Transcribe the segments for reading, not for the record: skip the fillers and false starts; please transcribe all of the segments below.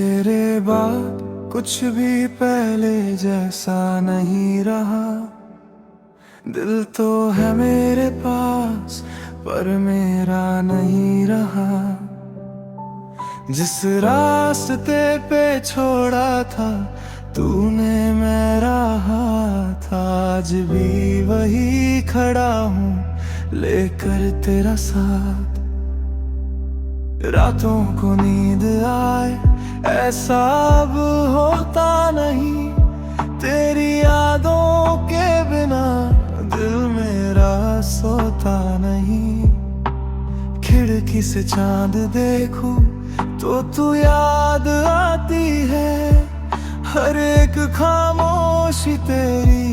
तेरे बाद कुछ भी पहले जैसा नहीं रहा। दिल तो है मेरे पास पर मेरा नहीं रहा। जिस रास्ते पे छोड़ा था तूने मेरा हाथ, आज भी वही खड़ा हूँ लेकर तेरा साथ। रातों को नींद आए ऐसा अब होता नहीं, तेरी यादों के बिना दिल मेरा सोता नहीं। खिड़की से चांद देखूं तो तू याद आती है, हर एक खामोशी तेरी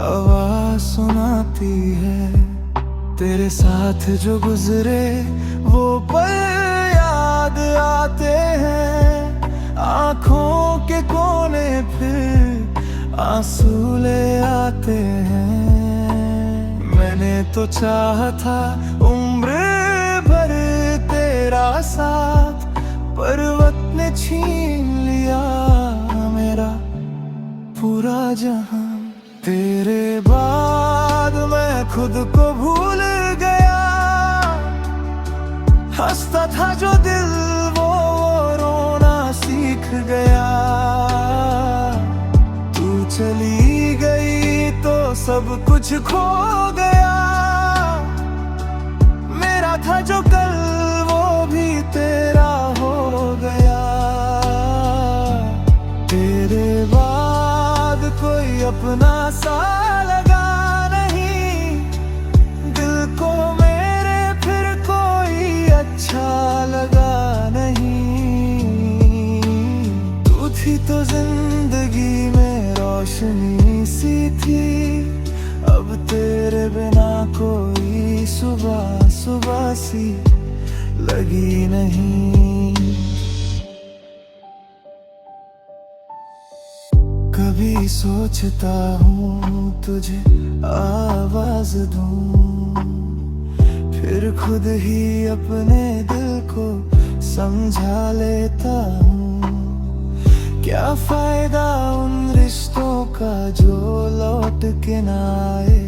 आवाज सुनाती है। तेरे साथ जो गुजरे वो पल याद आते हैं, आँखों के कोने फिर आंसू ले आते हैं। मैंने तो चाहा था उम्र भर तेरा साथ, पर वक्त ने छीन लिया मेरा पूरा जहां। तेरे बाद मैं खुद को भूल गया, हंसता था जो दिल वो रोना सीख गया। तू चली गई तो सब कुछ खो गया, मेरा था जो कल वो भी तेरा हो गया। तेरे बाद कोई अपना सा लगा नहीं, दिल को मेरे फिर कोई अच्छा लगा नहीं। तू थी तो जिंदगी में रोशनी सी थी, अब तेरे बिना कोई सुबह सुबह सी लगी नहीं। कभी सोचता हूँ तुझे आवाज दूं, फिर खुद ही अपने दिल को समझा लेता हूँ। क्या फायदा उन रिश्तों का जो लौट के ना आए,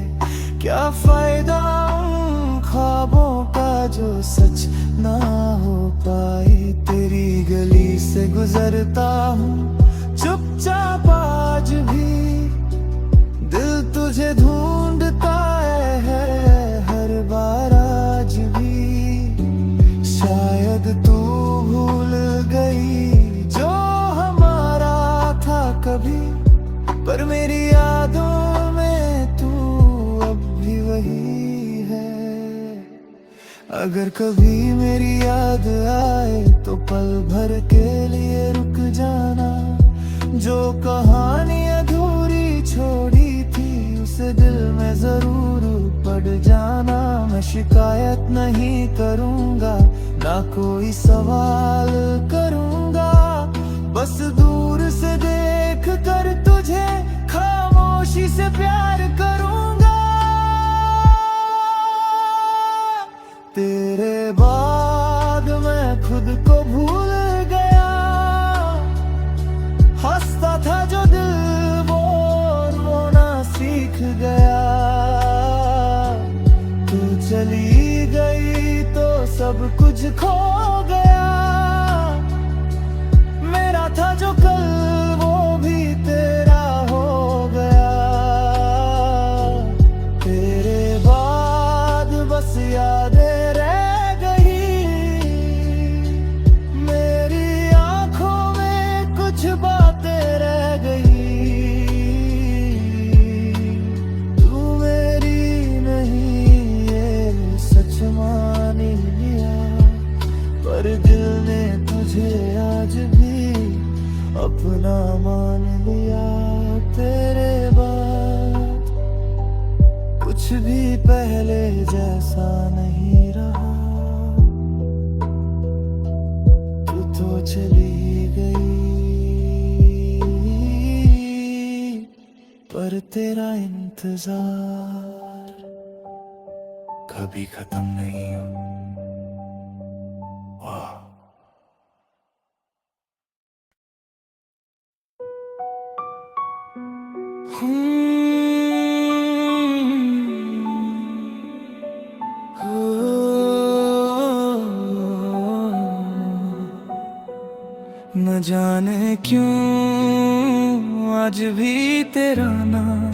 क्या फायदा उन ख्वाबों का जो सच ना हो पाए। तेरी गली से गुजरता हूँ चुपचाप आज भी, दिल तुझे ढूंढता है हर बार आज भी। शायद तू भूल गई जो हमारा था कभी, पर मेरी यादों में तू अब भी वही है। अगर कभी मेरी याद आए तो पल भर के लिए रुक जाना, जो कहानी अधूरी छोड़ी थी उसे दिल में जरूर पढ़ जाना। मैं शिकायत नहीं करूँगा ना कोई सवाल करूँगा, बस दूर से देख कर तुझे खामोशी से प्यार करूँगा। तेरे बाद मैं खुद को भूल गया, हंसता था जो दिल वो रोना सीख गया। तू चली गई तो सब कुछ खो गया, मेरा था जो कल वो भी तेरा हो गया। तेरे बाद बस यादें रह गई, मेरी आंखों में कुछ बातें रह गई। तू मेरी नहीं ये सच मान लिया, पर दिल ने तुझे आज भी अपना मान लिया। तेरे बाद कुछ भी पहले जैसा नहीं रहा, तू तो चली गई पर तेरा इंतजार कभी खत्म नहीं हो। वाह। न जाने क्यों आज भी तेरा नाम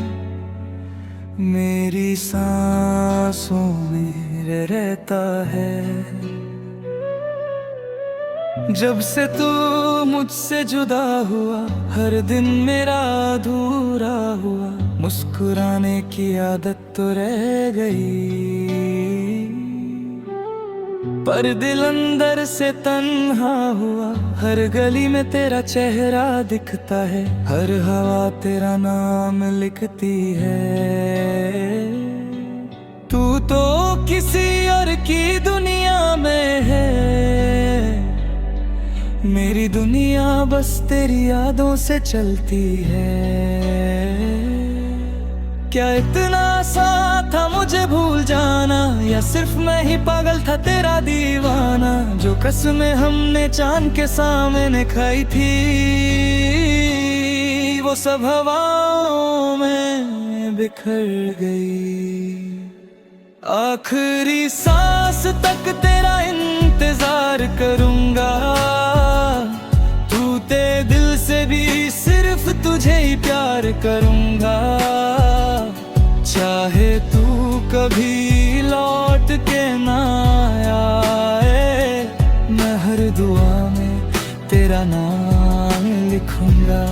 मेरी सांसों में रहता है। जब से तू मुझसे जुदा हुआ हर दिन मेरा अधूरा हुआ। मुस्कुराने की आदत तो रह गई पर दिल अंदर से तन्हा हुआ। हर गली में तेरा चेहरा दिखता है, हर हवा तेरा नाम लिखती है। तू तो किसी और की दुनिया में है, मेरी दुनिया बस तेरी यादों से चलती है। क्या इतना आसान था मुझे भूल जाना, या सिर्फ मैं ही पागल था तेरा दीवाना। जो कसमें हमने चांद के सामने खाई थी वो सब हवाओं में बिखर गई। आखिरी सांस तक तेरा इंतजार करूंगा, टूटे दिल से भी सिर्फ तुझे ही प्यार करूंगा। चाहे तू कभी लौट के ना आए, मैं हर दुआ में तेरा नाम लिखूंगा।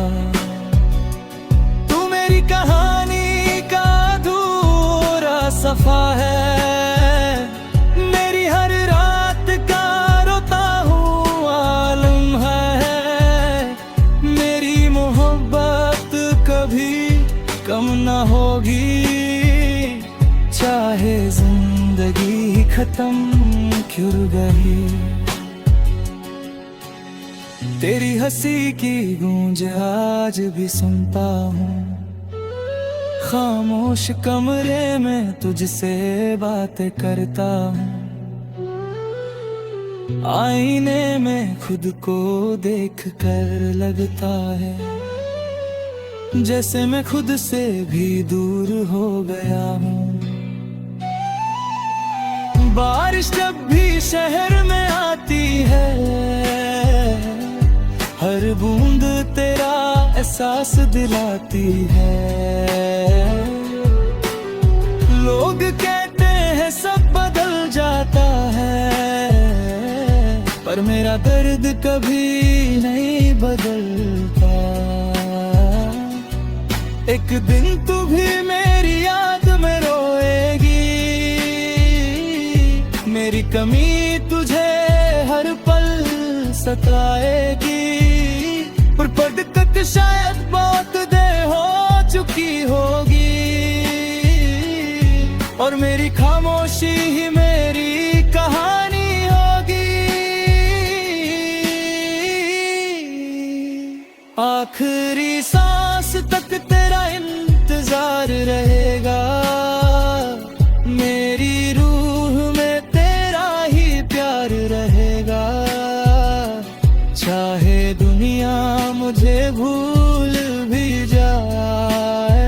तू मेरी कहानी का अधूरा सफा है, मेरी हर रात का रोता हुआ लम्हा है। मेरी मोहब्बत कभी कम ना होगी, चाहे जिंदगी खत्म क्यों गई। तेरी हंसी की गूंज आज भी सुनता हूँ, खामोश कमरे में तुझसे बातें करता हूँ। आईने में खुद को देख कर लगता है जैसे मैं खुद से भी दूर हो गया हूँ। बारिश जब भी शहर में आती है, हर बूंद तेरा एहसास दिलाती है। लोग कहते हैं सब बदल जाता है, पर मेरा दर्द कभी नहीं बदलता। एक दिन तू भी मेरी याद में रोएगी, मेरी कमी तुझे हर पल सताएगी। पर दिक्कत शायद बहुत देर हो चुकी होगी, और मेरी खामोशी ही मेरी कहानी होगी। आखिरी सांस तक तेरा इंतजार रहेगा, मेरी रूह में तेरा ही प्यार रहेगा। चाहे दुनिया मुझे भूल भी जाए,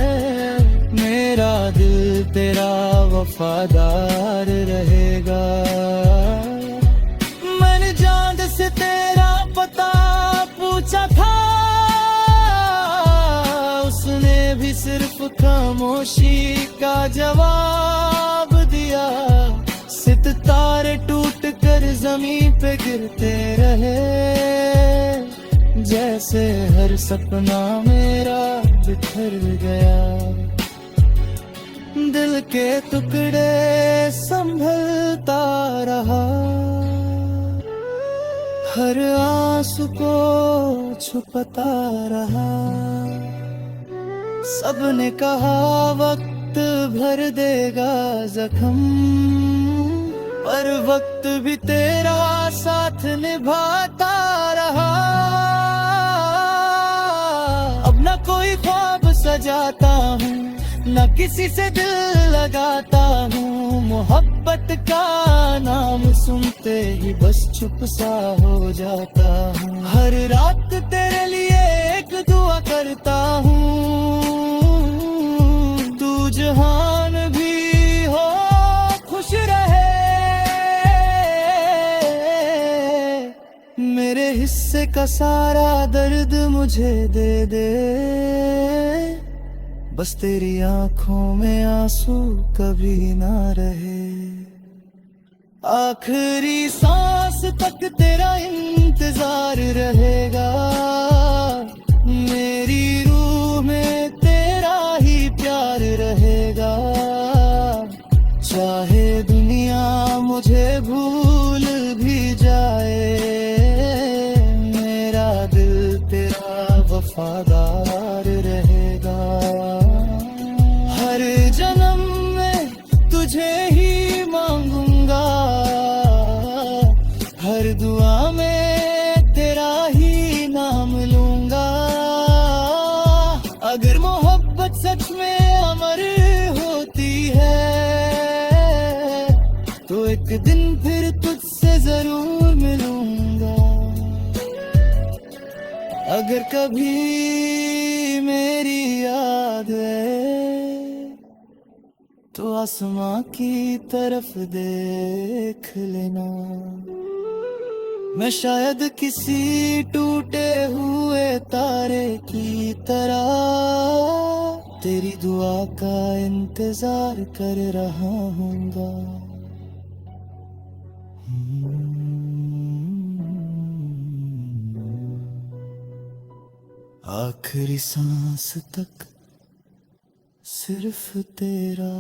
मेरा दिल तेरा वफादार रहेगा। मैंने चांद से तेरा पता पूछा था, उसने भी सिर्फ खामोशी का जवाब दिया। सितारे टूट कर जमीन पे गिरते रहे, जैसे हर सपना मेरा बिखर गया। दिल के टुकड़े संभलता रहा, हर आंसू को छुपाता रहा। सबने कहा वक्त भर देगा जख्म, पर वक्त भी तेरा साथ निभाता रहा। अब न कोई ख्वाब सजाता हूँ, न किसी से दिल लगाता हूँ। मोहब्बत का नाम सुनते ही बस चुप सा हो जाता हूँ। हर रात तेरे लिए एक दुआ करता हूँ, का सारा दर्द मुझे दे दे, बस तेरी आंखों में आंसू कभी ना रहे। आखिरी सांस तक तेरा इंतजार रहेगा, मेरी रूह में तेरा ही प्यार रहेगा। चाहे दुनिया मुझे भूल भी जाए, मेरा दिल तेरा वफादार रहेगा। हर जन्म में तुझे ही मांगूंगा, हर दुआ में तेरा ही नाम लूंगा। अगर मोहब्बत सच में अमर होती है, तो एक दिन फिर तुझसे जरूर मिलूंगा। अगर कभी मेरी याद है, तो आसमां की तरफ देख लेना। मैं शायद किसी टूटे हुए तारे की तरह तेरी दुआ का इंतजार कर रहा हूँगा। आखिरी सांस तक सिर्फ तेरा।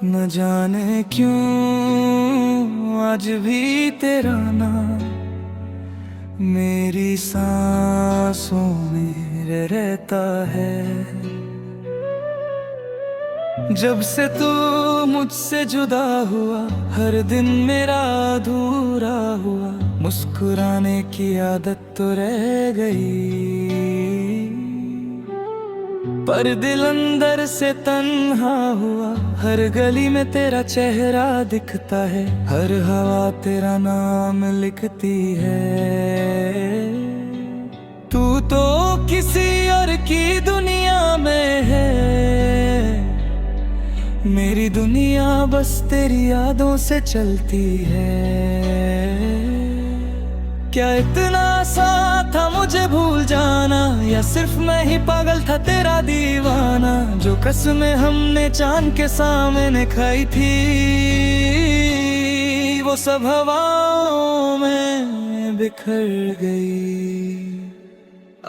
न जाने क्यों आज भी तेरा नाम मेरी सांसों में रहता है। जब से तू मुझसे जुदा हुआ, हर दिन मेरा अधूरा हुआ। मुस्कुराने की आदत तो रह गई, पर दिल अंदर से तन्हा हुआ। हर गली में तेरा चेहरा दिखता है, हर हवा तेरा नाम लिखती है। तू तो किसी और की दुनिया में है, मेरी दुनिया बस तेरी यादों से चलती है। क्या इतना आसान था मुझे भूल जाना, या सिर्फ मैं ही पागल था तेरा दीवाना। जो कसमें हमने चांद के सामने खाई थी, वो सब हवाओं में बिखर गई।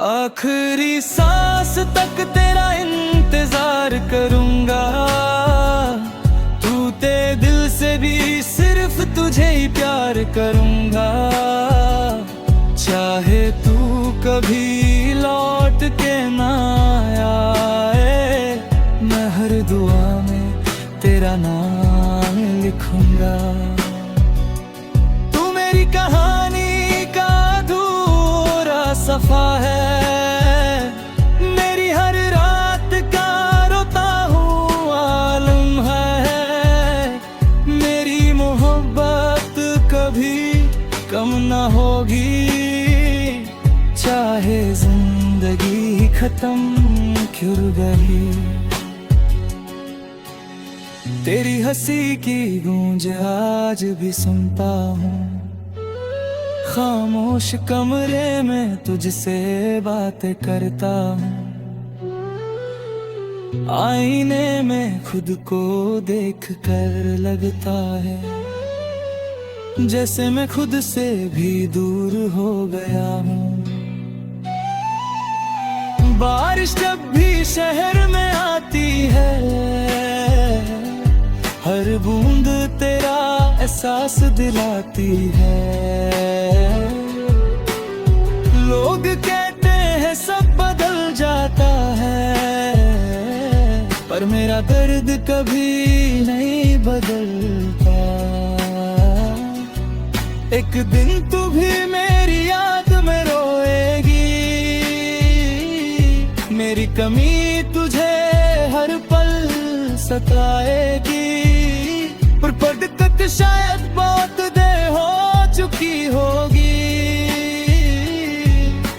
आखिरी सांस तक तेरा इंतजार करूंगा, टूटे दिल से भी सिर्फ तुझे ही प्यार करूंगा। चाहे तू कभी लौट के ना आए, मैं हर दुआ में तेरा नाम लिखूंगा। तू मेरी कहानी का अधूरा सफा है, मेरी हर रात का रोता हुआ लम्हा है। मेरी मोहब्बत कभी कम ना होगी, चाहे जिंदगी खत्म क्यों गई। तेरी हंसी की गूंज आज भी सुनता हूँ, खामोश कमरे में तुझसे बातें करता हूँ। आईने में खुद को देख कर लगता है, जैसे मैं खुद से भी दूर हो गया हूँ। बारिश जब भी शहर में आती है, हर बूंद तेरा एहसास दिलाती है। लोग कहते हैं सब बदल जाता है, पर मेरा दर्द कभी नहीं बदलता। एक दिन तू भी मेरी याद में रोएगी, मेरी कमी तुझे हर पल सताएगी। पर दिक्कत शायद बहुत देर हो चुकी होगी,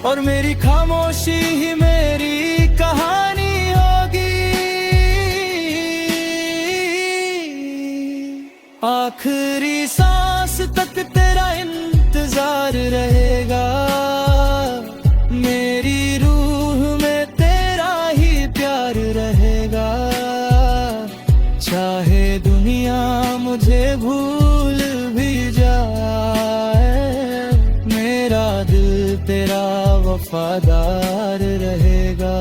और मेरी खामोशी ही मेरी कहानी होगी। आखिरी सांस तक तेरा इंतजार रहेगा, मेरी रूह में तेरा ही प्यार रहेगा। चाहे दुनिया मुझे भूल भी जाए, मेरा दिल तेरा वफादार रहेगा।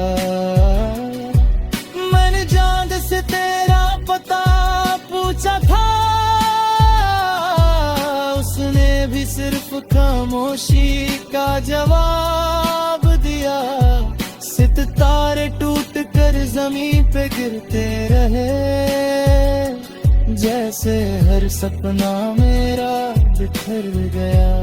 मैंने चांद से तेरा पता पूछा था, उसने भी सिर्फ खामोशी का जवाब दिया। सितारे टूट कर जमीन पे गिरते रहे, जैसे हर सपना मेरा बिखर गया।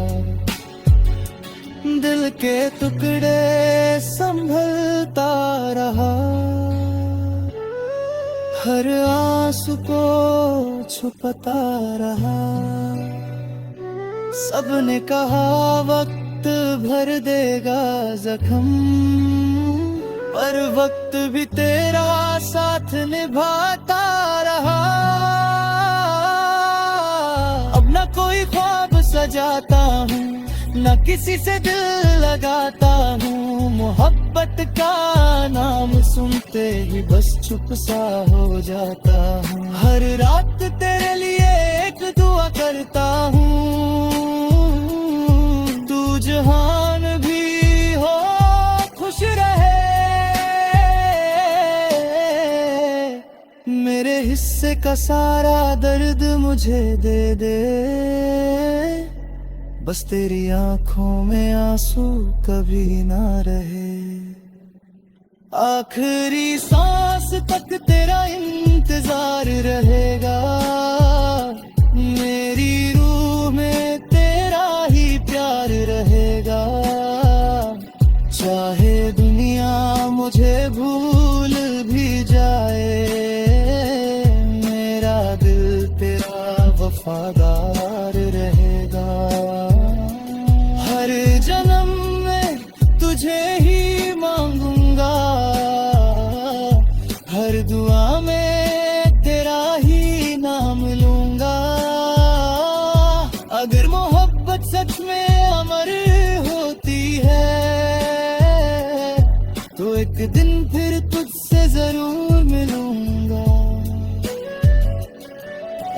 दिल के टुकड़े संभलता रहा, हर आंसू को छुपाता रहा। सबने कहा वक्त भर देगा जख्म, पर वक्त भी तेरा साथ निभाता रहा। अब न कोई ख्वाब सजाता हूँ, न किसी से दिल लगाता हूँ। मोहब्बत का नाम सुनते ही बस चुप सा हो जाता हूँ। हर रात तेरे लिए एक दुआ करता हूँ, तू जहान भी हो खुश रहे। मेरे हिस्से का सारा दर्द मुझे दे दे, बस तेरी आंखों में आंसू कभी ना रहे। आखिरी सांस तक तेरा इंतजार रहेगा, मेरी रूह में तेरा ही प्यार रहेगा। चाहे दुनिया मुझे भूल भी जाए, मेरा दिल तेरा वफादार रहेगा। हर जन्म में तुझे ही मांगूंगा, हर दुआ में तेरा ही नाम लूंगा। अगर मोहब्बत सच में अमर होती है, तो एक दिन फिर तुझसे जरूर मिलूंगा।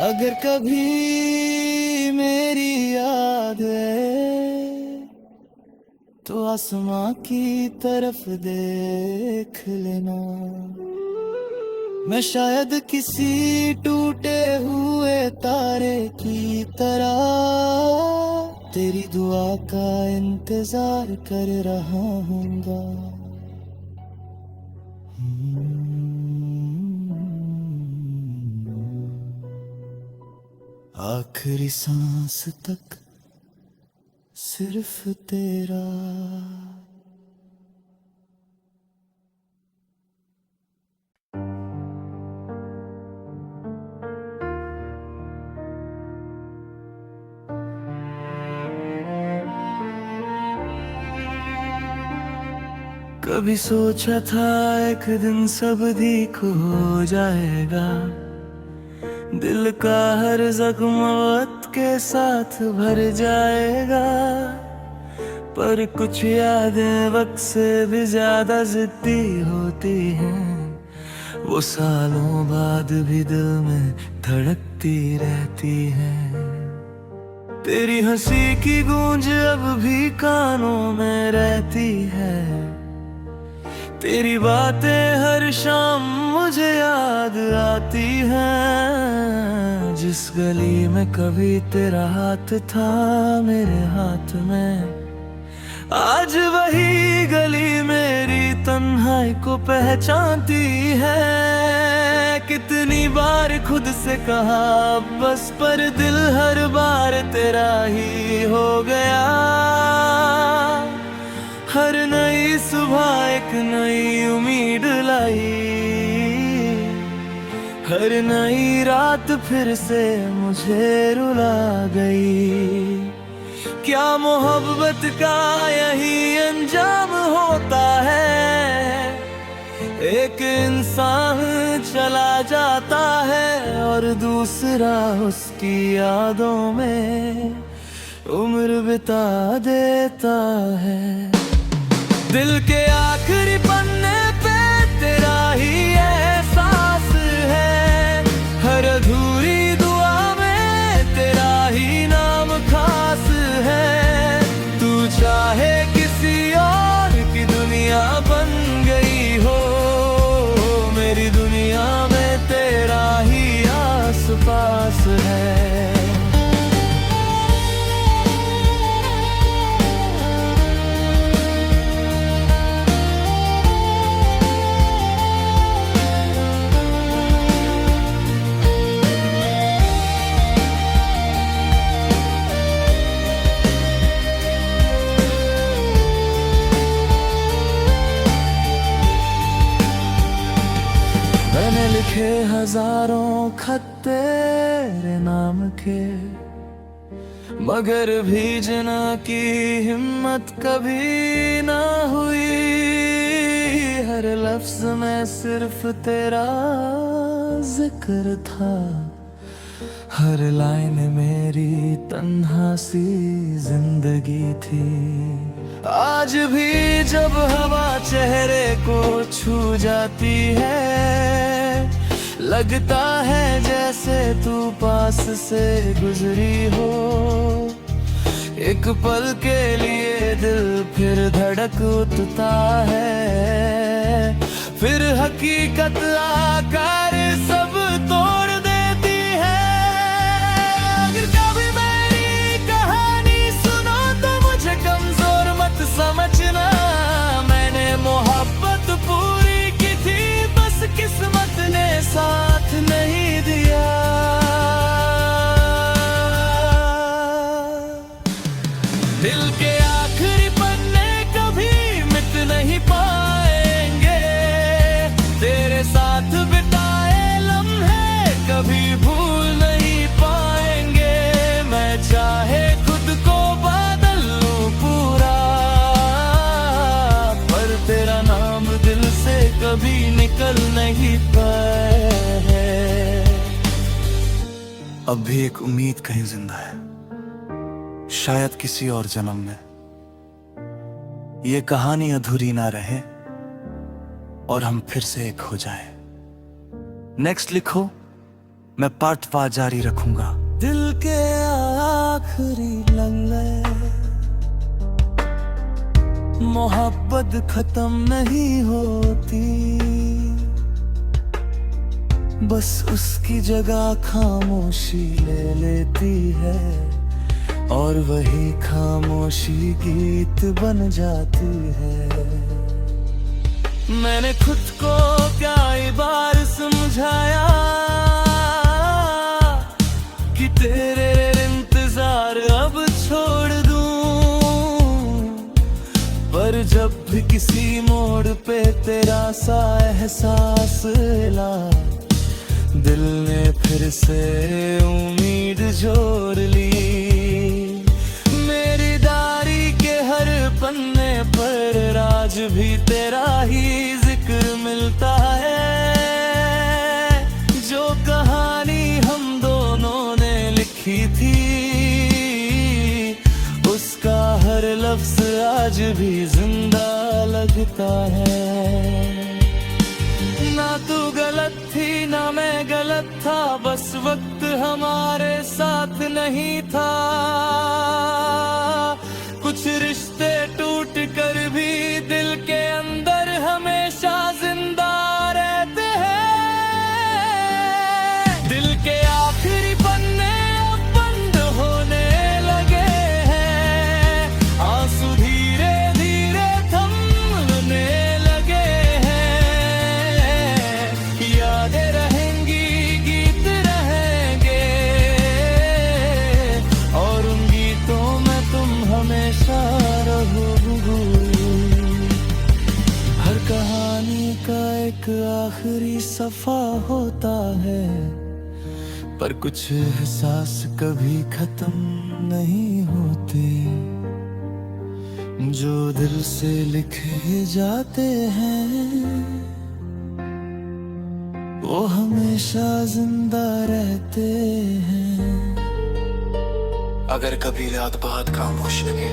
अगर कभी मेरी याद है, तो आसमां की तरफ देख लेना। मैं शायद किसी टूटे हुए तारे की तरह तेरी दुआ का इंतजार कर रहा हूँगा। आखिरी सांस तक सिर्फ तेरा। कभी सोचा था एक दिन सब ठीक हो जाएगा, दिल का हर जख्म वक्त के साथ भर जाएगा। पर कुछ यादें वक्त से भी ज्यादा जिद्दी होती हैं, वो सालों बाद भी दिल में धड़कती रहती हैं। तेरी हंसी की गूंज अब भी कानों में रहती है, तेरी बातें हर शाम मुझे याद आती हैं। जिस गली में कभी तेरा हाथ था मेरे हाथ में, आज वही गली मेरी तन्हाई को पहचानती है। कितनी बार खुद से कहा बस, पर दिल हर बार तेरा ही हो गया। हर नई सुबह एक नई उम्मीद लाई, हर नई रात फिर से मुझे रुला गई। क्या मोहब्बत का यही अंजाम होता है। एक इंसान चला जाता है और दूसरा उसकी यादों में उम्र बिता देता है। दिल के आखिरी पन्ने पे तेरा ही एहसास है, हर अधूरी दुआ में तेरा ही नाम खास है। तू चाहे किसी और की दुनिया बन गई हो, मेरी दुनिया में तेरा ही आस पास है। मैंने लिखे हजारों खत तेरे नाम के, मगर भेजना की हिम्मत कभी ना हुई। हर लफ्ज में सिर्फ तेरा जिक्र था, हर लाइन मेरी तन्हा सी जिंदगी थी। आज भी जब हवा चेहरे को छू जाती है, लगता है जैसे तू पास से गुजरी हो। एक पल के लिए दिल फिर धड़क उठता है, फिर हकीकत आकर सब तोड़ देती है। अगर कभी मेरी कहानी सुनो तो मुझे कमजोर मत समझना, मैंने मोहब्बत पूरी की थी, बस किस्मत ने साथ नहीं दिया। दिल के आखिरी पन्ने कभी मिट नहीं पाएंगे, तेरे साथ बिताए लम्हे कभी भूल नहीं पाएंगे। मैं चाहे खुद को बदल लूं पूरा, पर तेरा नाम दिल से कभी निकल नहीं पाए। अब भी एक उम्मीद कहीं जिंदा है, शायद किसी और जन्म में ये कहानी अधूरी ना रहे और हम फिर से एक हो जाए। नेक्स्ट लिखो, मैं पार्ट पार्ट जारी रखूंगा। दिल के आखिरी लम्हे, मोहब्बत खत्म नहीं होती, बस उसकी जगह खामोशी ले लेती है, और वही खामोशी गीत बन जाती है। मैंने खुद को कई बार समझाया कि तेरे इंतजार अब छोड़ दूं, पर जब भी किसी मोड़ पे तेरा सा एहसास ला, दिल ने फिर से उम्मीद जोड़ ली। मेरी डायरी के हर पन्ने पर आज भी तेरा ही जिक्र मिलता है, जो कहानी हम दोनों ने लिखी थी, उसका हर लफ्ज आज भी जिंदा लगता है। ना तू गलत थी ना मैं गलत था, बस वक्त हमारे साथ नहीं था। कुछ रिश्ते टूट कर भी दिल के अंदर हमेशा जिंदा रहते हैं। दिल के आखिरी पन्ने अब बंद होने लगे हैं, आंसू धीरे धीरे थमने लगे हैं। यादें रहेंगी, गीत रहेंगे, और उन गीतों में तुम हमेशा रहोगे। हर कहानी का एक आखिरी सफा होता है, पर कुछ एहसास कभी खत्म नहीं होते। जो दिल से लिखे जाते हैं वो हमेशा जिंदा रहते हैं। अगर कभी रात बहुत खामोश लगे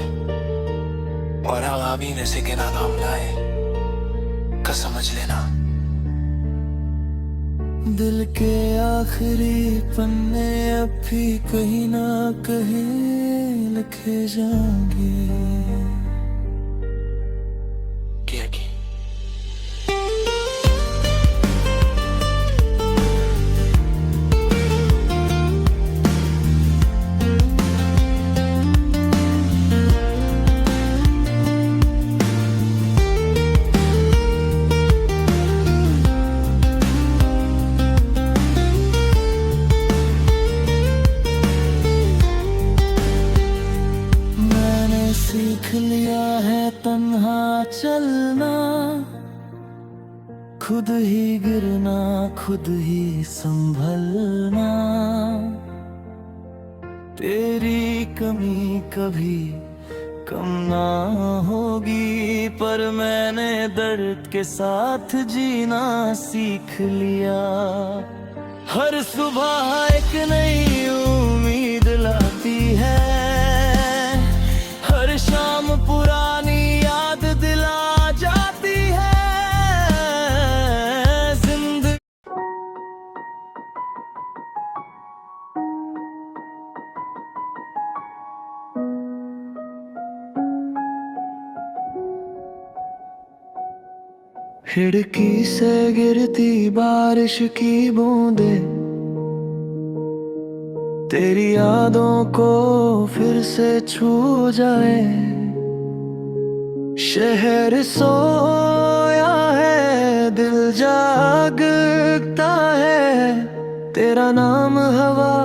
और आवामी ने से गिना नाम लाए का समझ लेना दिल के आखिरी पन्ने अब भी कहीं ना कहीं लिखे जाएंगे। सीख लिया है तन्हा चलना, खुद ही गिरना खुद ही संभलना। तेरी कमी कभी कम ना होगी, पर मैंने दर्द के साथ जीना सीख लिया। हर सुबह एक नई उम्मीद लाती है, हर शाम पुरानी याद दिला जाती है। जिंदगी खिड़की से गिरती बारिश की बूंदे तेरी यादों को फिर से छू जाए। शहर सोया है दिल जागता है, तेरा नाम हवा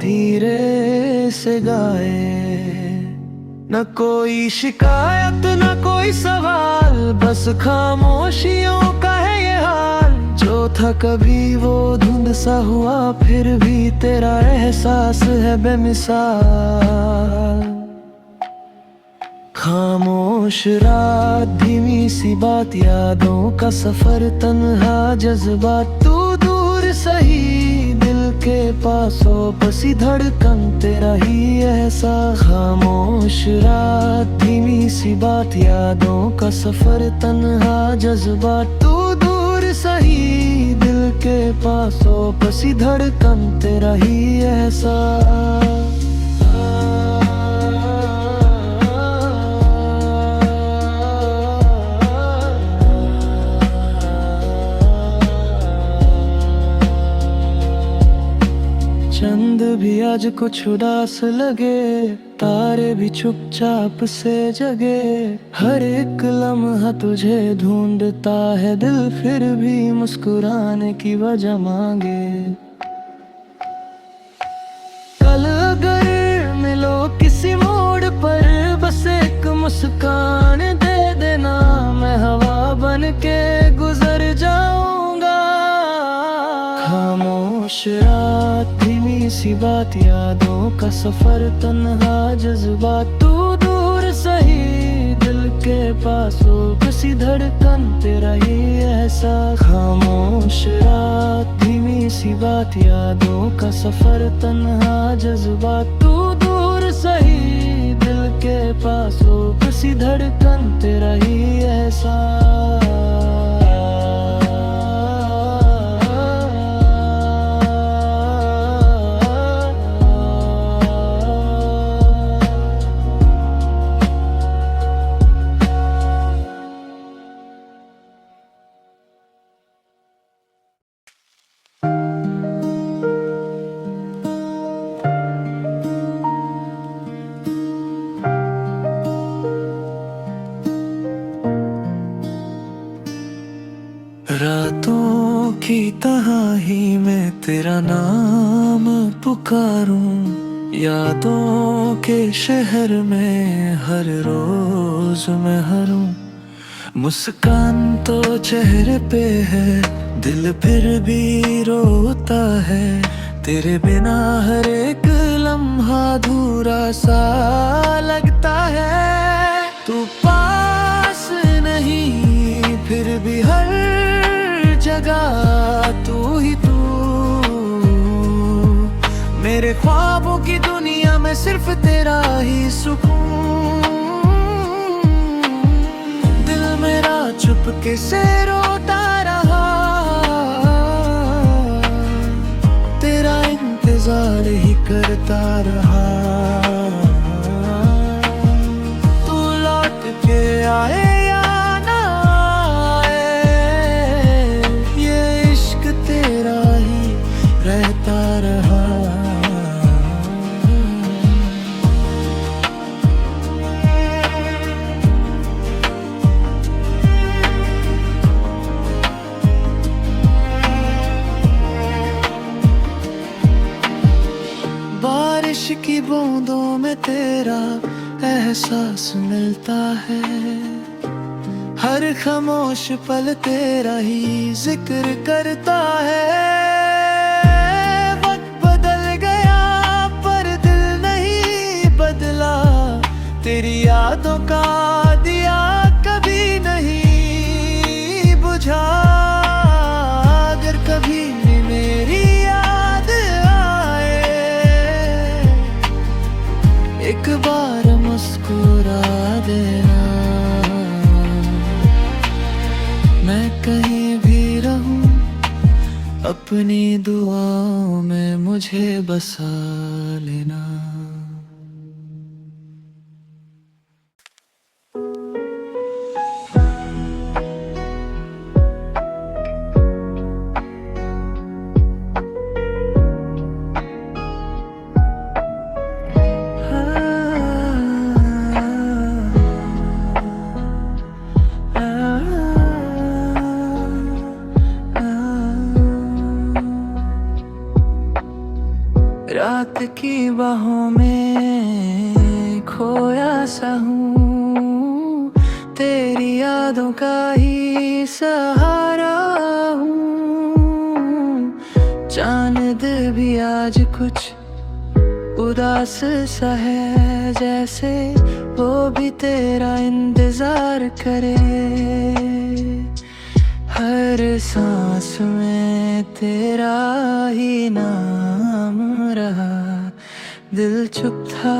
धीरे से गाए। न कोई शिकायत न कोई सवाल, बस खामोशियों का है ये हाल। जो था कभी वो धुंध सा हुआ, फिर भी तेरा एहसास है बेमिसाल। खामोश रात धीमी सी बात, यादों का सफर तन्हा जज्बात। तू दूर सही दिल के पास हो, बसी धड़कन तेरा ही एहसास। खामोश रात धीमी सी बात, यादों का सफर तन्हा जज्बात। तू दूर सही दिल के पास हो, बसी धड़कन तेरा ही एहसास। चंद भी आज कुछ उदास लगे, तारे भी चुपचाप से जगे। हर एक लम्हा तुझे ढूंढता है दिल, फिर भी मुस्कुराने की वजह मांगे। कल अगर मिलो किसी मोड़ पर, बस एक मुस्कान दे देना, मैं हवा बन के गुजर जाऊंगा। खामोश रात धीमी सी बात, यादों का सफर तन्हा जज्बात। तू दूर सही दिल के पास हो, बसी धड़कन तेरा ही एहसास। खामोश रात धीमी सी बात, यादों का सफर तन्हा जज्बात। तू दूर सही दिल के पास हो, बसी धड़कन तेरा ही एहसास। रातों की तहाही में तेरा नाम पुकारूं, यादों के शहर में हर रोज मैं हरूं। मुस्कान तो चेहरे पे है, दिल फिर भी रोता है। तेरे बिना हर एक लम्हा अधूरा सा लगता है। तू मेरे ख्वाबों की दुनिया में सिर्फ तेरा ही सुकून। दिल मेरा चुपके से रोता रहा, तेरा इंतजार ही करता रहा। तू लौट के आए या ना आए, ये इश्क तेरा ही रहता रहा। बारिश की बूंदों में तेरा एहसास मिलता है, हर खामोश पल तेरा ही जिक्र करता है। वक्त बदल गया पर दिल नहीं बदला, तेरी यादों का दिया कभी नहीं बुझा। अगर कभी भी मेरी याद आए, एक बार मुस्कुरा देना। मैं कहीं भी रहूं, अपनी दुआओं में मुझे बसा लेना। रात की बाहों में खोया सा हूँ, तेरी यादों का ही सहारा हूँ। चांद भी आज कुछ उदास सा है, जैसे वो भी तेरा इंतजार करे। हर सांस में तेरा ही नाम रहा, दिल चुप था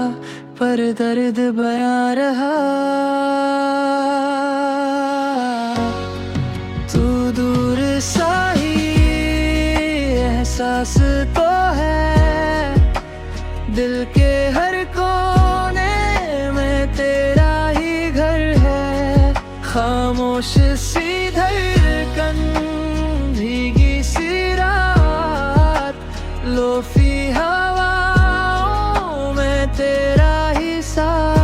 पर दर्द बयां रहा। तू दूर सा ही एहसास तो है, दिल के हर कोने में तेरा ही घर है। खामोश सी धड़कन, भीगी सी रात, लोफी हवाओं में तेरा ही साथ।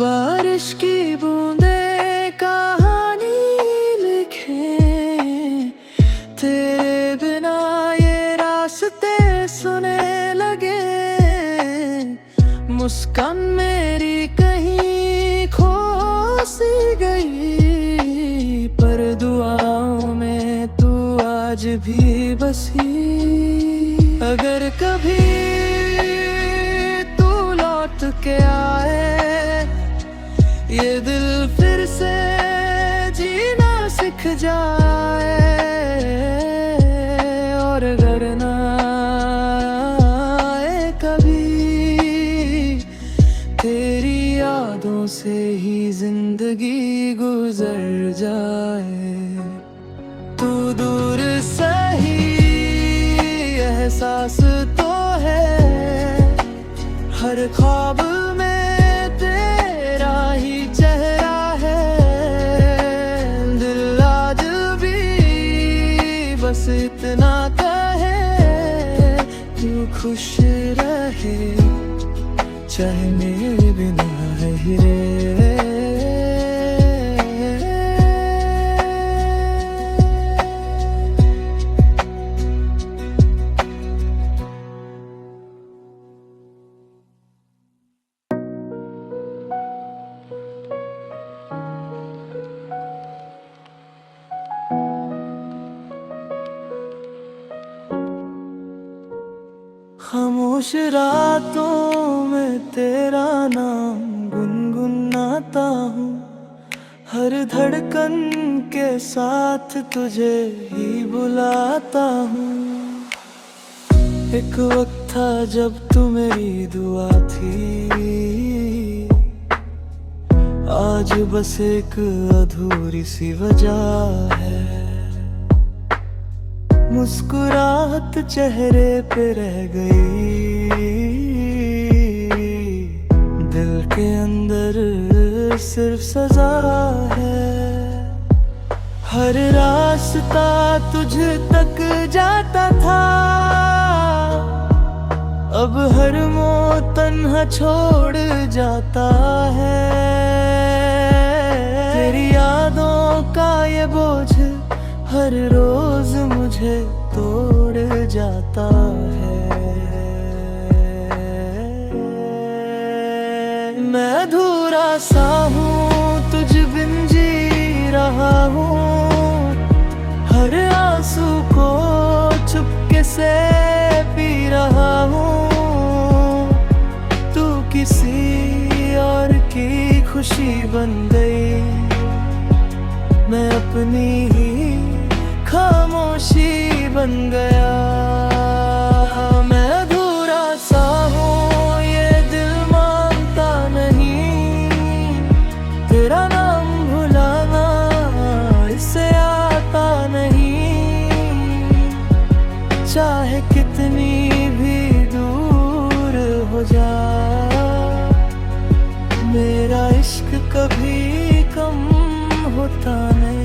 बारिश की बूंदे कहानी लिखे, तेरे बिना ये रास्ते सुने लगे। मुस्कान मेरी कहीं खो सी गई, पर दुआओं में तू आज भी बसी। अगर कभी तू लौट के आए, ये दिल फिर से जीना सीख जाए। और अगर ना आए कभी, तेरी यादों से ही जिंदगी गुजर जाए। तू दूर सही एहसास तो है, हर ख्वाब में तेरा ही चेहरा है। दिल आज भी बस इतना कहे, तू खुश रहे चाहे मेरे बिना ही रे। खामोश रातों में तेरा नाम गुनगुनाता हूँ, हर धड़कन के साथ तुझे ही बुलाता हूँ। एक वक्त था जब तू मेरी दुआ थी, आज बस एक अधूरी सी वजह है। मुस्कुराहट चेहरे पे रह गई, दिल के अंदर सिर्फ सजा है। हर रास्ता तुझ तक जाता था, अब हर मोड़ तन्हा छोड़ जाता है। तेरी यादों का ये बोझ हर रोज मुझे तोड़ जाता है। मैं अधूरा सा हूँ, तुझ बिन जी रहा हूँ, हर आंसू को चुपके से पी रहा हूँ। तू किसी और की खुशी बन गई, मैं अपनी ही खामोशी बन गया। मैं अधूरा सा हूँ, ये दिल मानता नहीं, तेरा नाम भुलाना इससे आता नहीं। चाहे कितनी भी दूर हो जा, मेरा इश्क कभी कम होता नहीं।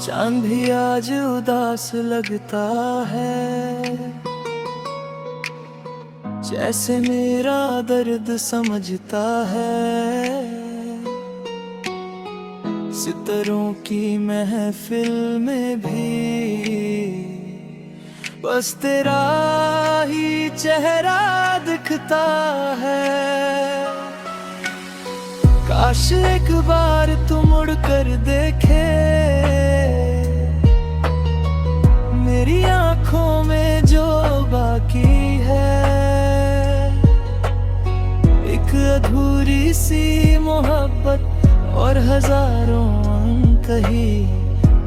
चांद भी आज उदास लगता है, जैसे मेरा दर्द समझता है। सितारों की महफिल में भी बस तेरा ही चेहरा दिखता है। काश एक बार तू मुड़ कर देखे, मेरी आंखों में जो बाकी है। एक अधूरी सी मोहब्बत और हजारों अनकही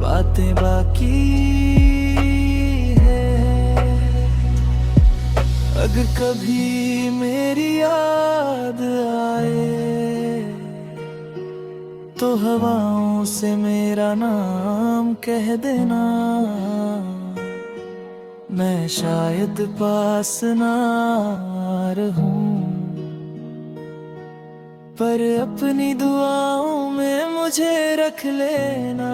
बातें बाकी है। अगर कभी मेरी याद आए, तो हवाओं से मेरा नाम कह देना। मैं शायद पास ना रहूं, पर अपनी दुआओं में मुझे रख लेना।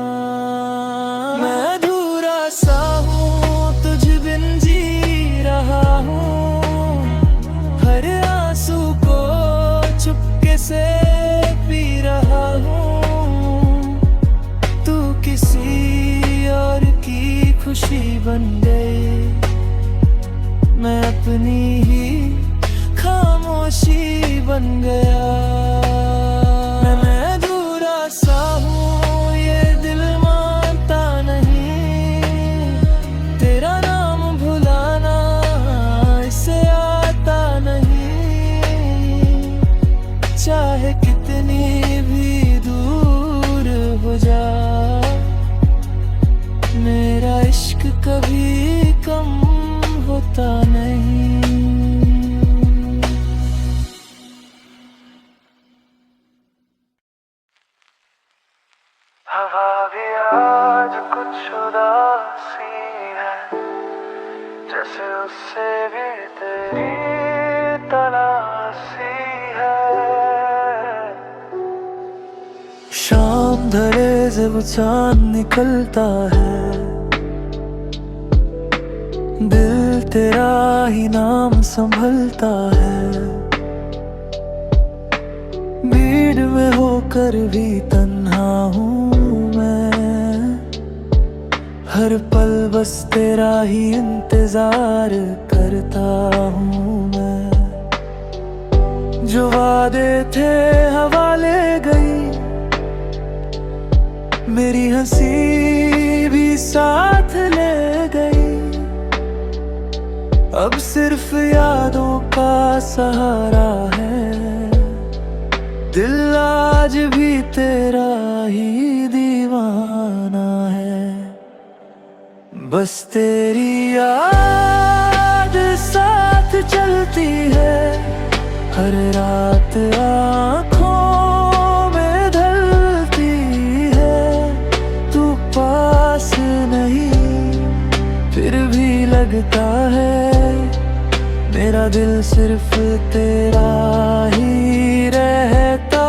मैं अधूरा सा हूँ, तुझ बिन जी रहा हूँ, हर आंसू को चुपके से पी रहा हूँ। तू किसी और की खुशी बन गई, मैं अपनी ही खामोशी बन गया। मैं अधूरा सा हूँ, ये दिल मानता नहीं, तेरा नाम भुलाना इससे आता नहीं। चाहे कितनी भी दूर हो जा, मेरा इश्क कभी कम होता नहीं। हवा भी आज कुछ उदासी है, जैसे उससे भी तेरी तलाशी है। शाम ढले जब चांद निकलता है, दिल तेरा ही नाम संभलता है। भीड़ में होकर भी तन्हा हूँ मैं, हर पल बस तेरा ही इंतजार करता हूँ मैं। जो वादे थे हवा ले गई, मेरी हंसी भी साथ ले गई। अब सिर्फ यादों का सहारा है, दिल आज भी तेरा ही दीवाना है। बस तेरी याद साथ चलती है, हर रात आँखों में ढलती है। तू पास नहीं फिर भी लगता है, मेरा दिल सिर्फ तेरा ही रहता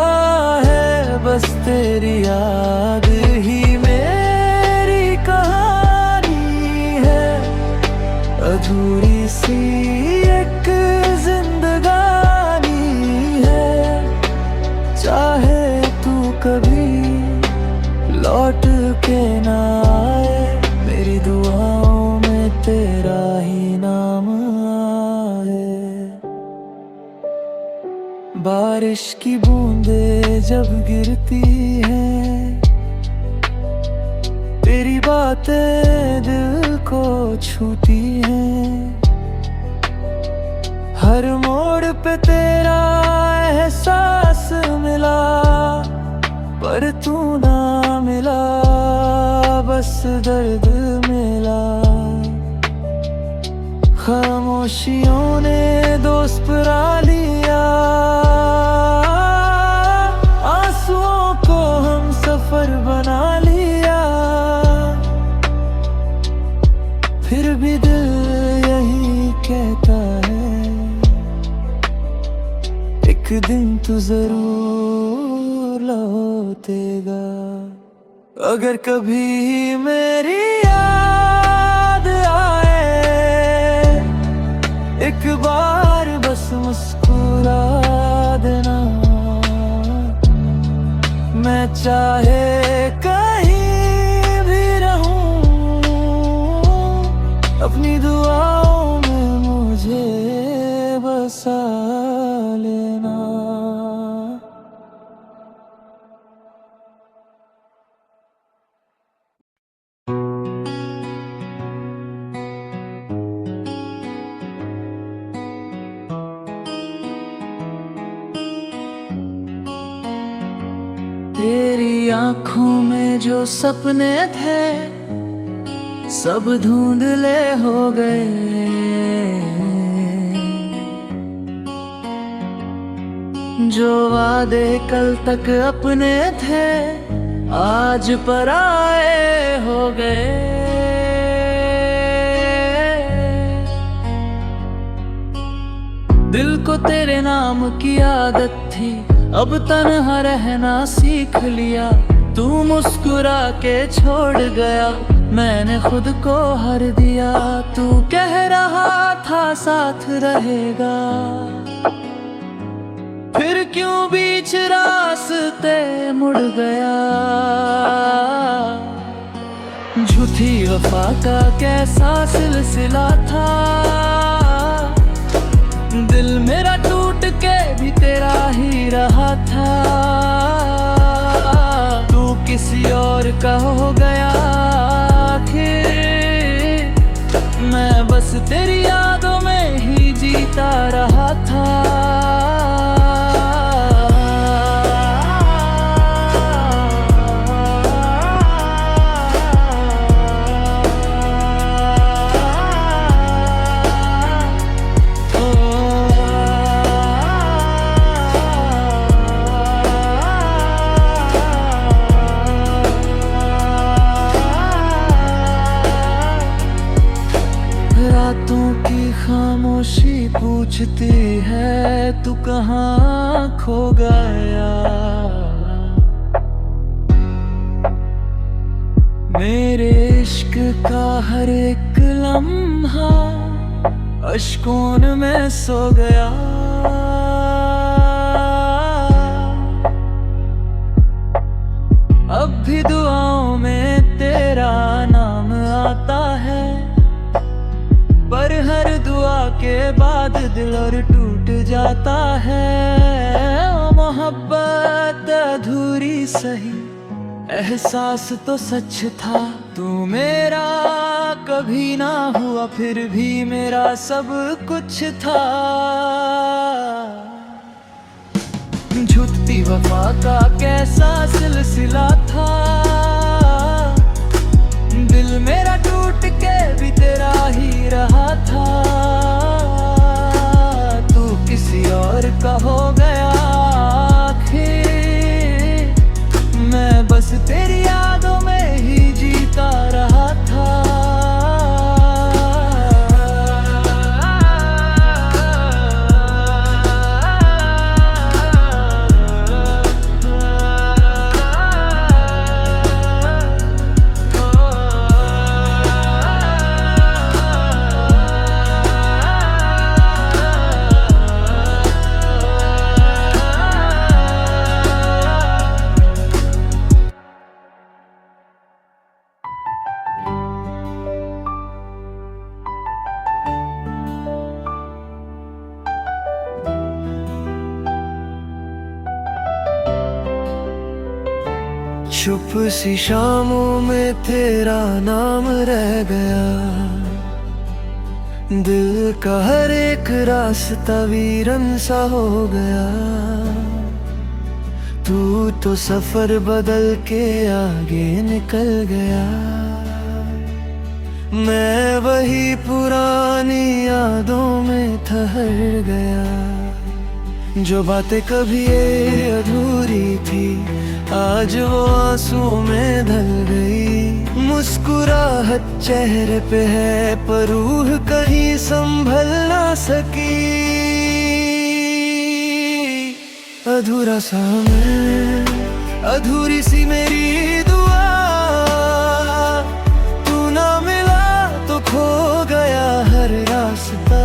है। बस तेरी याद ही मेरी कहानी है, अधूरी सी एक जिंदगानी है। चाहे तू कभी लौट के ना आए, मेरी दुआओं में तेरा ही नाम आए। बारिश की बूंदें जब गिरती हैं, तेरी बातें दिल को छूती हैं। हर मोड़ पे तेरा एहसास मिला, पर तू ना मिला, बस दर्द मिला। खामोशियों ने दोस्त परा लिया, आंसुओं को हम सफर बना लिया। फिर भी दिल यही कहता है, एक दिन तू जरूर लौटेगा। अगर कभी मेरी याद आए, एक बार बस मुस्कुरा देना। मैं चाहे कहीं भी रहूं, अपनी दुआओं में मुझे बसा लेना। तेरी आँखों में जो सपने थे, सब धुंधले हो गए। जो वादे कल तक अपने थे, आज पराए हो गए। दिल को तेरे नाम की आदत थी, अब तन्हा रहना सीख लिया। तू मुस्कुरा के छोड़ गया, मैंने खुद को हर दिया। तू कह रहा था साथ रहेगा, फिर क्यों बीच रास्ते मुड़ गया। झूठी वफा का कैसा सिलसिला था, दिल मेरा टूट के भी तेरा ही रहा था। तू किसी और का हो गया आखिर, मैं बस तेरी यादों में ही जीता रहा था। रातों की खामोशी पूछती है, तू कहाँ खो गया। मेरे इश्क का हर एक लम्हा अश्कों में सो गया। अब भी दुआओं में तेरा नाम आता है, पर हर दुआ के बाद दिल और टूट जाता है। मोहब्बत अधूरी सही, एहसास तो सच था तू मेरा कभी ना हुआ, फिर भी मेरा सब कुछ था। झूठी वफा का कैसा सिलसिला था, दिल मेरा टूट के भी तेरा ही रहा था। तू किसी और का हो गया आखिर, मैं बस तेरी यादों में ही जीता रहा था। चुप सी शामों में तेरा नाम रह गया, दिल का हर एक रास्ता वीरन सा हो गया। तू तो सफर बदल के आगे निकल गया, मैं वही पुरानी यादों में ठहर गया। जो बातें कभी ये अधूरी थी, आज वो आंसुओं में ढल गई। मुस्कुराहट चेहरे पे है पर रूह कहीं संभल ना सकी। अधूरा सा मैं, अधूरी सी मेरी दुआ, तू ना मिला तो खो गया हर रास्ता।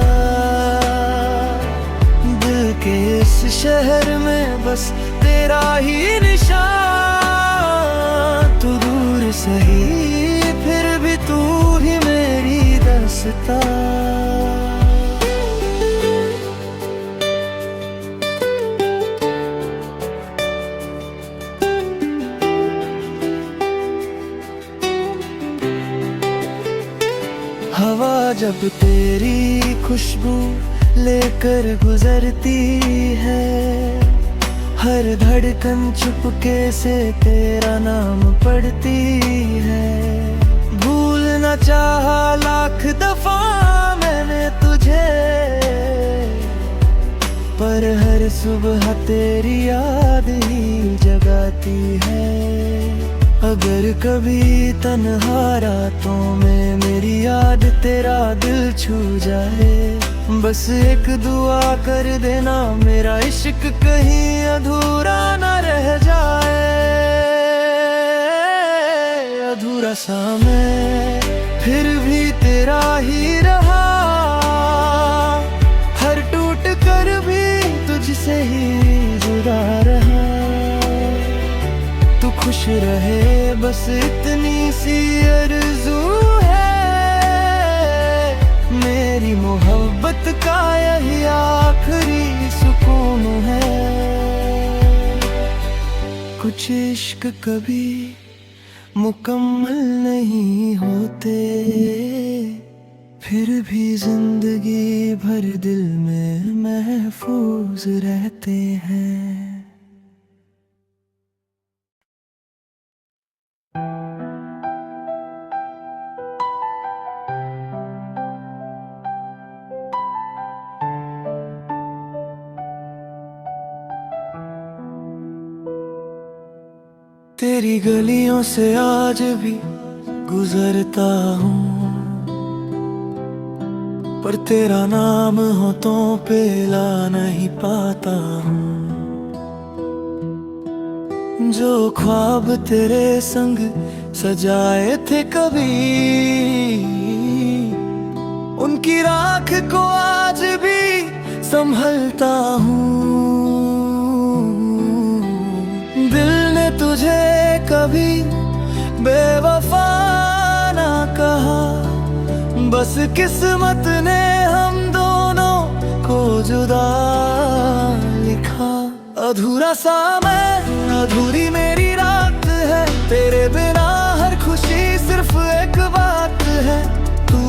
दिल के इस शहर में बस तेरा ही निशान, तू दूर सही फिर भी तू ही मेरी दास्तां। हवा जब तेरी खुशबू लेकर गुजरती है, हर धड़कन चुपके से तेरा नाम पढ़ती है। भूलना चाहा लाख दफा मैंने तुझे, पर हर सुबह तेरी याद ही जगाती है। अगर कभी तन्हा रातों में मेरी याद तेरा दिल छू जाए, बस एक दुआ कर देना मेरा इश्क कहीं अधूरा न रह जाए। अधूरा सा मैं फिर भी तेरा ही रहा, हर टूट कर भी तुझसे ही जुदा रहा। तू खुश रहे बस इतनी सी आरज़ू है, मेरी मोहब्बत का यही आखिरी सुकून है। कुछ इश्क कभी मुकम्मल नहीं होते, फिर भी जिंदगी भर दिल में महफूज रहते हैं। तेरी गलियों से आज भी गुजरता हूँ, पर तेरा नाम होठों पे ला नहीं पाता हूँ। जो ख्वाब तेरे संग सजाए थे कभी, उनकी राख को आज भी संभलता हूँ। दिल ने तुझे कभी बेवफा ना कहा, बस किस्मत ने हम दोनों को जुदा लिखा। अधूरा सा मैं, अधूरी मेरी रात है, तेरे बिना हर खुशी सिर्फ एक बात है। तू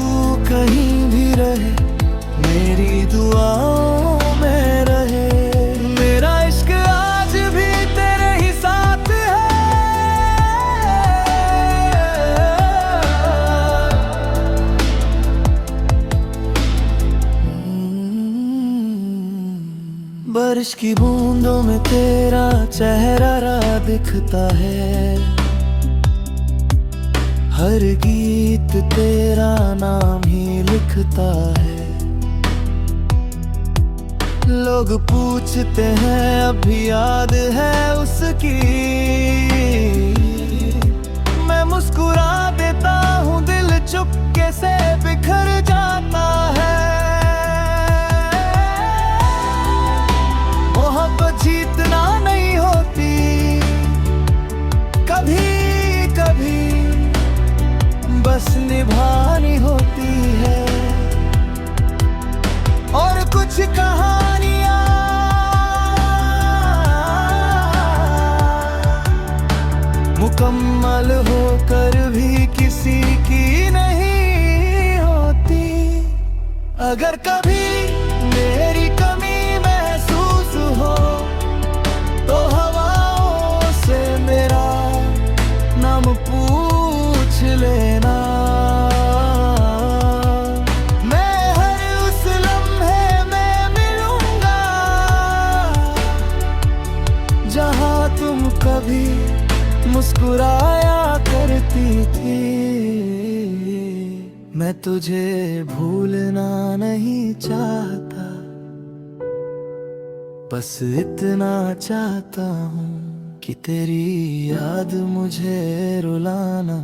कहीं भी रहे, मेरी दुआओं में रहे, मेरा इश्क आज भी तेरे ही साथ है। बारिश की बूंदों में तेरा चेहरा दिखता है, हर गीत तेरा नाम ही लिखता है। लोग पूछते हैं अब भी याद है उसकी, मैं मुस्कुरा देता हूँ, दिल चुपके से बिखर जाता है। मोहब्बत जीतना नहीं होती, कभी कभी बस निभानी होती है। और कुछ कहानियां मुकम्मल होकर भी किसी की नहीं होती। अगर कभी मेरी कमी महसूस हो तो हवाओं से मेरा नाम पूछ लेना। मैं हर उस लम्हे में मिलूंगा जहां तुम कभी मुस्कुराया करती थी। मैं तुझे भूलना नहीं चाहता, बस इतना चाहता हूँ कि तेरी याद मुझे रुलाना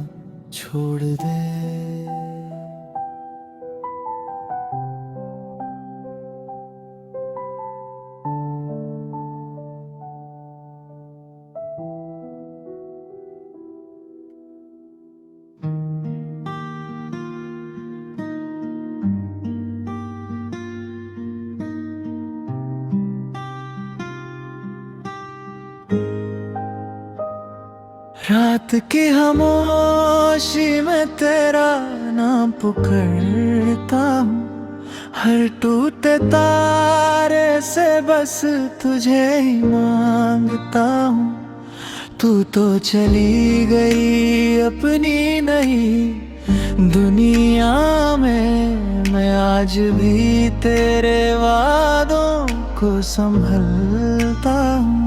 छोड़ दे। रात की खामोशी में तेरा नाम पुकारता हूँ, हर टूटे तारे से बस तुझे ही मांगता हूँ। तू तो चली गई अपनी नई दुनिया में, मैं आज भी तेरे वादों को संभलता हूँ।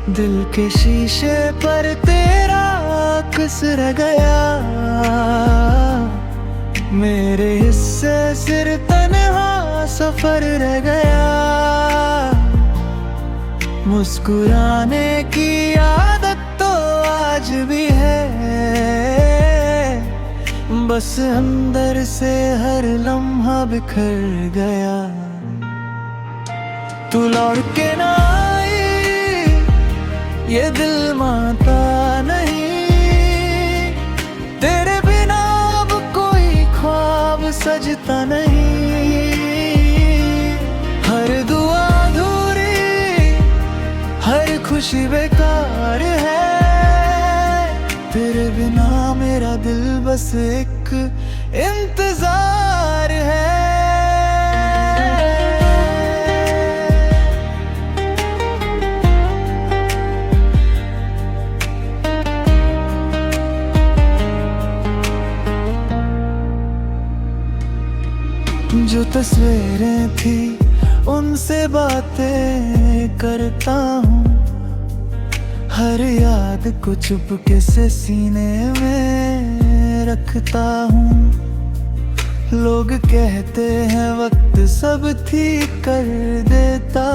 दिल के शीशे पर तेरा अक्स रह गया, मेरे हिस्से सिर्फ तन्हा सफर रह गया। मुस्कुराने की आदत तो आज भी है, बस अंदर से हर लम्हा बिखर गया। तू लौट के ना ये दिल मानता नहीं, तेरे बिना अब कोई ख्वाब सजता नहीं। हर दुआ अधूरी, हर खुशी बेकार है, तेरे बिना मेरा दिल बस एक इंतजार है। जो तस्वीरें थी उनसे बातें करता हूँ, हर याद को चुपके से सीने में रखता हूँ। लोग कहते हैं वक्त सब ठीक कर देता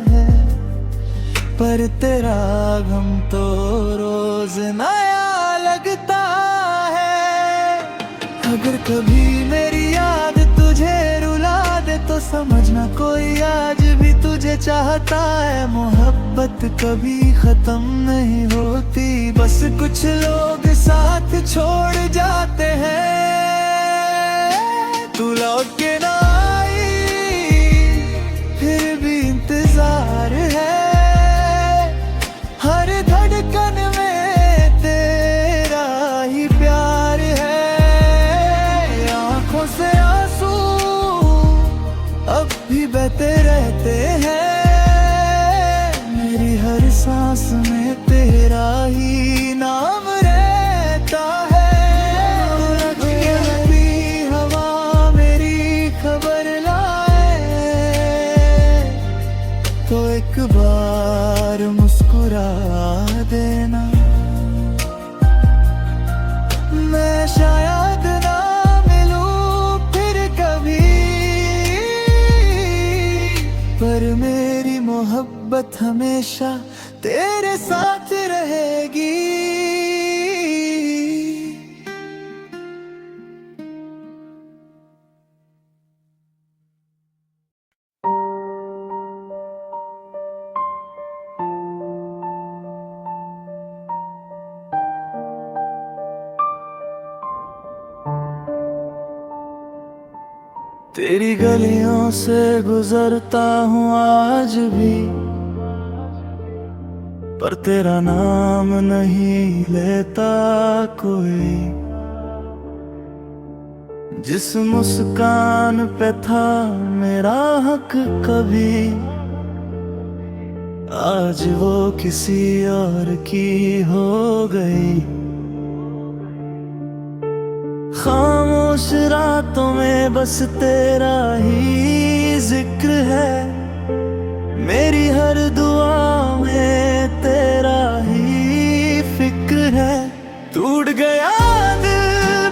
है, पर तेरा गम तो रोज नया लगता है। अगर कभी मेरी याद तुझे रुला दे तो समझना कोई आज भी तुझे चाहता है। मोहब्बत कभी खत्म नहीं होती, बस कुछ लोग साथ छोड़ जाते हैं। तू लौट के ना आई फिर भी इंतजार है, सांस में तेरा ही नाम रहता है। उड़ती हवा मेरी खबर लाए तो एक बार मुस्कुरा देना। मैं शायद ना मिलूं फिर कभी, पर मेरी मोहब्बत हमेशा तेरे साथ रहेगी। तेरी गलियों से गुजरता हूँ आज भी, पर तेरा नाम नहीं लेता कोई। जिस मुस्कान पे था मेरा हक कभी, आज वो किसी और की हो गई। खामोश रातों में बस तेरा ही जिक्र है, मेरी हर दुआ में तेरा ही फिक्र है। टूट गया दिल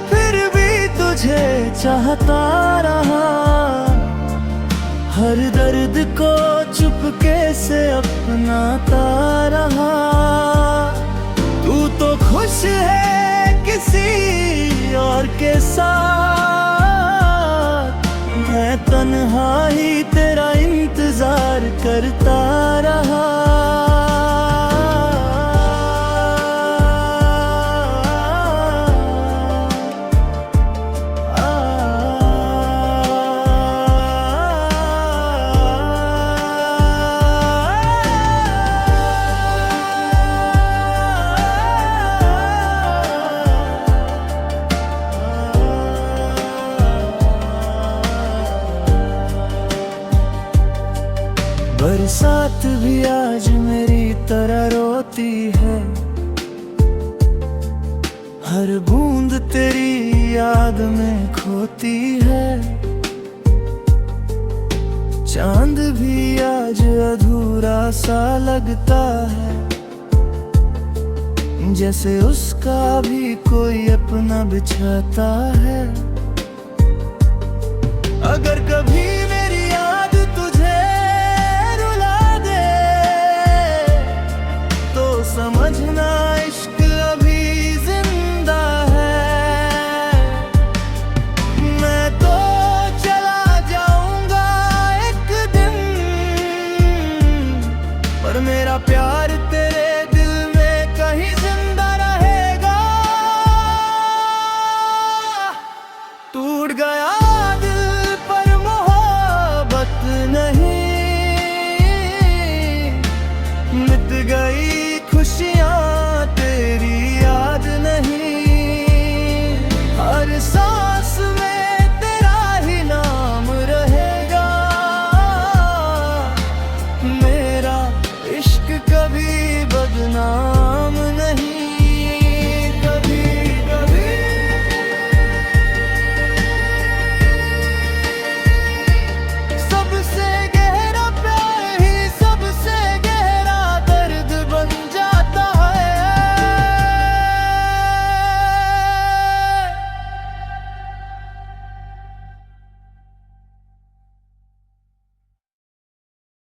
फिर भी तुझे चाहता रहा, हर दर्द को चुपके से अपनाता रहा। तू तो खुश है किसी और के साथ, मैं तन्हा ही तेरा इंतजार करता रहा। बरसात भी आज मेरी तरह रोती है, हर बूंद तेरी याद में खोती है। चांद भी आज अधूरा सा लगता है, जैसे उसका भी कोई अपना बिछाता है। अगर कभी मेरी याद तुझे रुला दे तो समझना इश्क अभी जिंदा है। मैं तो चला जाऊंगा एक दिन, पर मेरा प्यार तेरे दिल में कहीं जिंदा रहेगा। टूट गया दिल पर मोहब्बत नहीं, मिट गई खुशियाँ